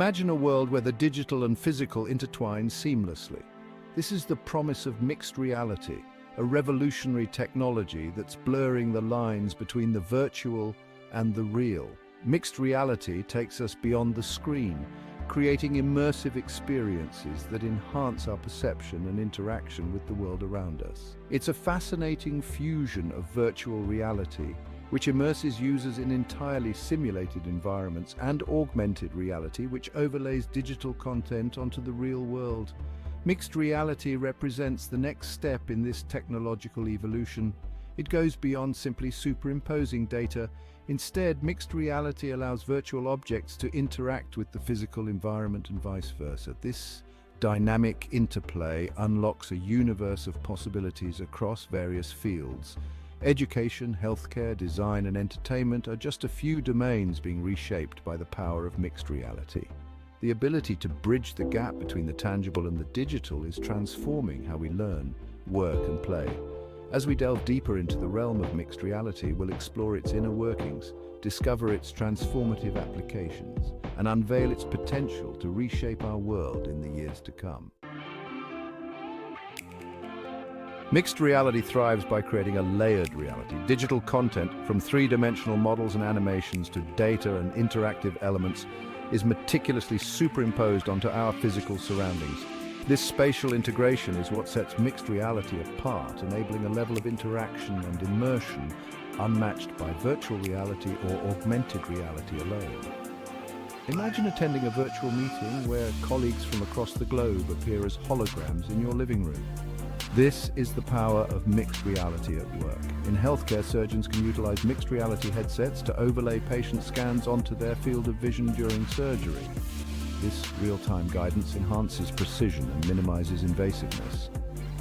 Imagine a world where the digital and physical intertwine seamlessly. This is the promise of mixed reality, a revolutionary technology that's blurring the lines between the virtual and the real. Mixed reality takes us beyond the screen, creating immersive experiences that enhance our perception and interaction with the world around us. It's a fascinating fusion of virtual reality, which immerses users in entirely simulated environments, and augmented reality, which overlays digital content onto the real world. Mixed reality represents the next step in this technological evolution. It goes beyond simply superimposing data. Instead, mixed reality allows virtual objects to interact with the physical environment and vice versa. This dynamic interplay unlocks a universe of possibilities across various fields. Education, healthcare, design, and entertainment are just a few domains being reshaped by the power of mixed reality. The ability to bridge the gap between the tangible and the digital is transforming how we learn, work, and play. As we delve deeper into the realm of mixed reality, we'll explore its inner workings, discover its transformative applications, and unveil its potential to reshape our world in the years to come. Mixed reality thrives by creating a layered reality. Digital content, from three-dimensional models and animations to data and interactive elements, is meticulously superimposed onto our physical surroundings. This spatial integration is what sets mixed reality apart, enabling a level of interaction and immersion unmatched by virtual reality or augmented reality alone. Imagine attending a virtual meeting where colleagues from across the globe appear as holograms in your living room. This is the power of mixed reality at work. In healthcare, surgeons can utilize mixed reality headsets to overlay patient scans onto their field of vision during surgery. This real-time guidance enhances precision and minimizes invasiveness.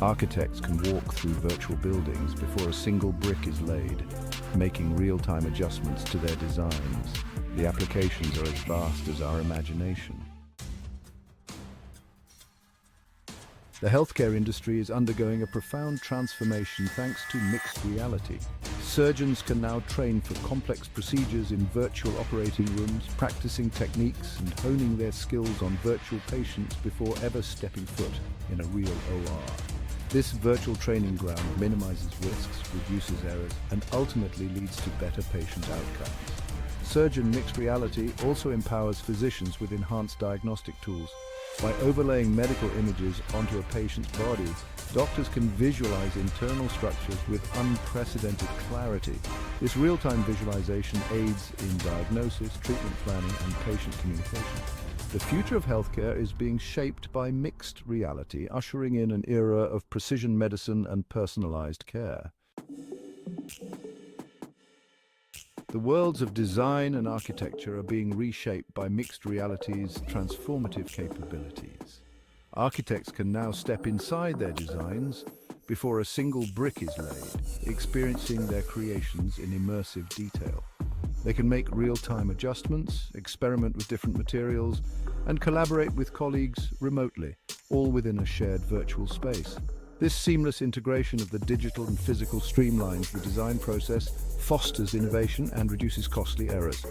Architects can walk through virtual buildings before a single brick is laid, making real-time adjustments to their designs. The applications are as vast as our imagination. The healthcare industry is undergoing a profound transformation thanks to mixed reality. Surgeons can now train for complex procedures in virtual operating rooms, practicing techniques and honing their skills on virtual patients before ever stepping foot in a real OR. This virtual training ground minimizes risks, reduces errors, and ultimately leads to better patient outcomes. Surgeon mixed reality also empowers physicians with enhanced diagnostic tools. By overlaying medical images onto a patient's body, doctors can visualize internal structures with unprecedented clarity. This real-time visualization aids in diagnosis, treatment planning, and patient communication. The future of healthcare is being shaped by mixed reality, ushering in an era of precision medicine and personalized care. The worlds of design and architecture are being reshaped by mixed reality's transformative capabilities. Architects can now step inside their designs before a single brick is laid, experiencing their creations in immersive detail. They can make real-time adjustments, experiment with different materials, and collaborate with colleagues remotely, all within a shared virtual space. This seamless integration of the digital and physical streamlines the design process, fosters innovation, and reduces costly errors.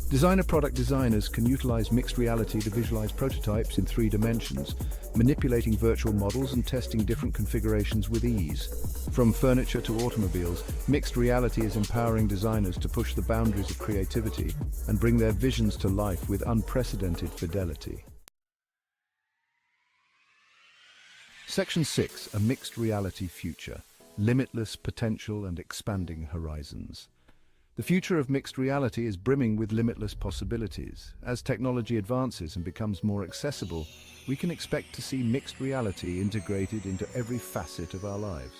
Designer product designers can utilize mixed reality to visualize prototypes in 3 dimensions, manipulating virtual models and testing different configurations with ease. From furniture to automobiles, mixed reality is empowering designers to push the boundaries of creativity and bring their visions to life with unprecedented fidelity. Section 6, a mixed reality future, limitless potential and expanding horizons. The future of mixed reality is brimming with limitless possibilities. As technology advances and becomes more accessible, we can expect to see mixed reality integrated into every facet of our lives.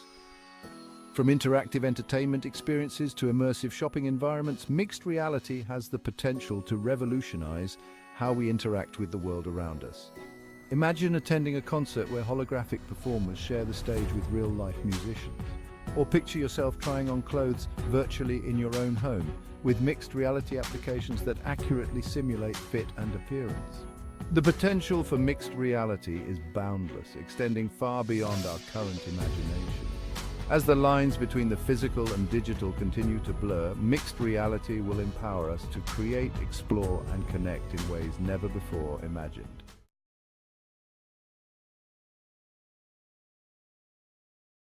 From interactive entertainment experiences to immersive shopping environments, mixed reality has the potential to revolutionize how we interact with the world around us. Imagine attending a concert where holographic performers share the stage with real-life musicians. Or picture yourself trying on clothes virtually in your own home, with mixed reality applications that accurately simulate fit and appearance. The potential for mixed reality is boundless, extending far beyond our current imagination. As the lines between the physical and digital continue to blur, mixed reality will empower us to create, explore, and connect in ways never before imagined.